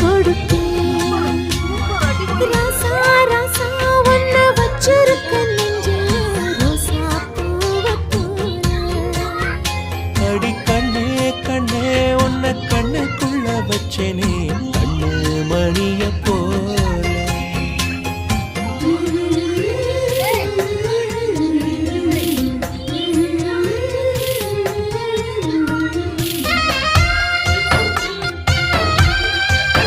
கொடுப்பேன். ராசா ராசா உன்னை வச்சிருக்க நெஞ்சில் ரோசா பூவைப் போல. அடி கண்ணே கண்ணே உன்னை கண்ணுக்குள்ள வச்சேனே கண்ணு மணிய போல.